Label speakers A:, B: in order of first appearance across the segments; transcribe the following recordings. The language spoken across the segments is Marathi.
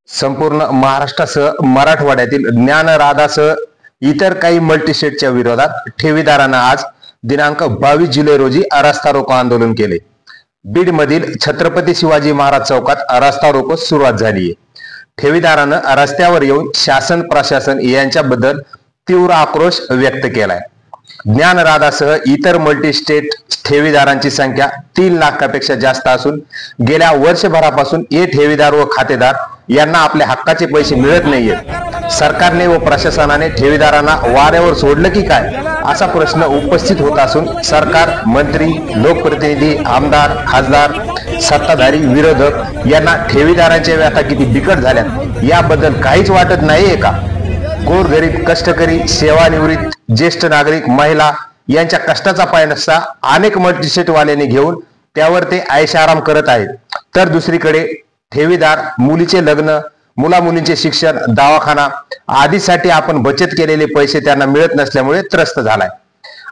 A: संपूर्ण महाराष्ट्रासह मराठवाड्यातील ज्ञानराधासह इतर काही मल्टीस्टेटच्या विरोधात ठेवीदारांना आज दिनांक 22 जुलै रोजी रास्ता रोको आंदोलन केले। बीड मधील छत्रपती शिवाजी महाराज चौकात रास्ता रोको सुरुवात झाली आहे। ठेवीदारांना रस्त्यावर येऊन शासन प्रशासन यांच्याबद्दल तीव्र आक्रोश व्यक्त केलाय। ज्ञानराधासह इतर मल्टीस्टेट ठेवीदारांची संख्या 3 लाखापेक्षा जास्त असून गेल्या वर्षभरापासून हे ठेवीदार व खातेदार यांना आपल्या हक्काचे पैसे मिळत नाहीयेत। सरकारने व प्रशासनाने ठेवीदारांना वाऱ्यावर सोडलं की काय असा प्रश्न उपस्थित होत असून सरकार, मंत्री, लोकप्रतिनिधी, आमदार, खासदार, सत्ताधारी, विरोधक यांना ठेवीदारांच्या व्यथा किती बिकट झाल्यात याबद्दल काहीच वाटत नाहीये का? गोरगरीब, कष्टकरी, सेवानिवृत्त, ज्येष्ठ नागरिक, महिला यांच्या कष्टाचा पैसा अनेक मल्टीस्टेट वाल्याने घेऊन त्यावर ते ऐशाराम करत आहेत, तर दुसरीकडे ठेवीदार मुलीचे लग्न, मुला मुलींचे शिक्षण, दवाखाना आदीसाठी आपण बचत केलेले पैसे त्यांना मिळत नसल्यामुळे त्रस्त झालाय।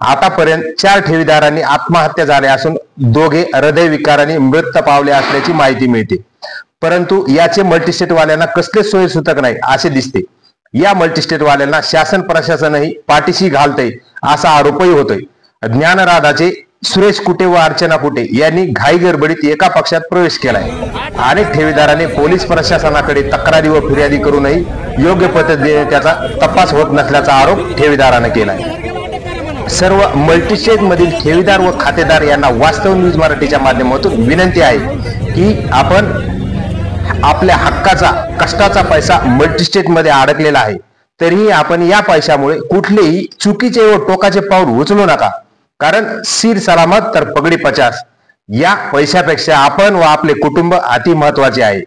A: आतापर्यंत 4 ठेवीदारांनी आत्महत्या झाल्या असून दोघे हृदयविकाराने मृत्यू पावले असल्याची माहिती मिळते। परंतु याचे मल्टीस्टेट वाल्यांना कसले सोयीसुतक नाही असे दिसते। या मल्टीस्टेट वाल्यांना शासन प्रशासनही पाठीशी घालतंय असा आरोपही होतोय। ज्ञानराधाचे सुरेश कुटे व अर्चना कुटे यांनी घाई गडबडीत एका पक्षात प्रवेश केलाय। अनेक ठेवीदारांनी पोलीस प्रशासनाकडे तक्रारी व फिर्यादी करूनही योग्य पद्धतीने त्याचा तपास होत नसल्याचा आरोप ठेवीदाराने केलाय। सर्व मल्टीस्टेट मधील ठेवीदार व खातेदार यांना वास्तव न्यूज मराठीच्या माध्यमातून विनंती आहे की आपण आपल्या हक्काचा कष्टाचा पैसा मल्टीस्टेट मध्ये अडकलेला आहे, तरीही आपण या पैशामुळे कुठलेही चुकीचे व टोकाचे पाऊल उचलू नका, कारण सिर सलामत तर पगडी 50 या पैशापेक्षा आपण व आपले कुटुंब अति महत्वाचे आहे।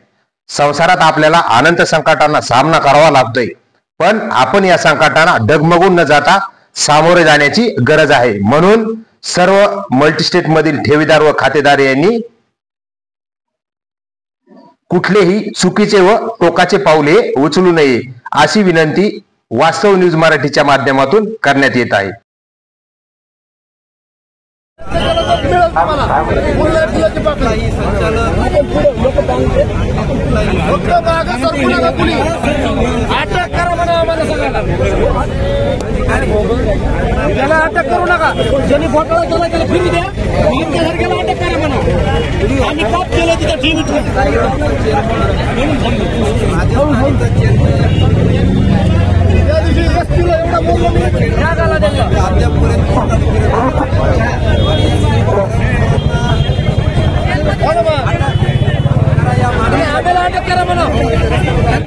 A: संसारात आपल्याला अनंत संकटांना सामना करावा लागतोय, पण आपण या संकटांना डगमगून न जाता सामोरे जाण्याची गरज आहे। म्हणून सर्व मल्टीस्टेट मधील ठेवीदार व खातेदार यांनी कुठलेही चुकीचे व टोकाचे पाऊले उचलू नये अशी विनंती वास्तव न्यूज मराठीच्या माध्यमातून करण्यात येत आहे।
B: त्याला अटक करू नका, ज्यांनी घोटाळा केला त्याला फिरू द्या, सारख्याला अटक करा म्हणा। आम्ही पाप केलं तिथं टीव्ही त्या दिवशी वस्तीला एवढा बोललो मी, राग आला त्यांना।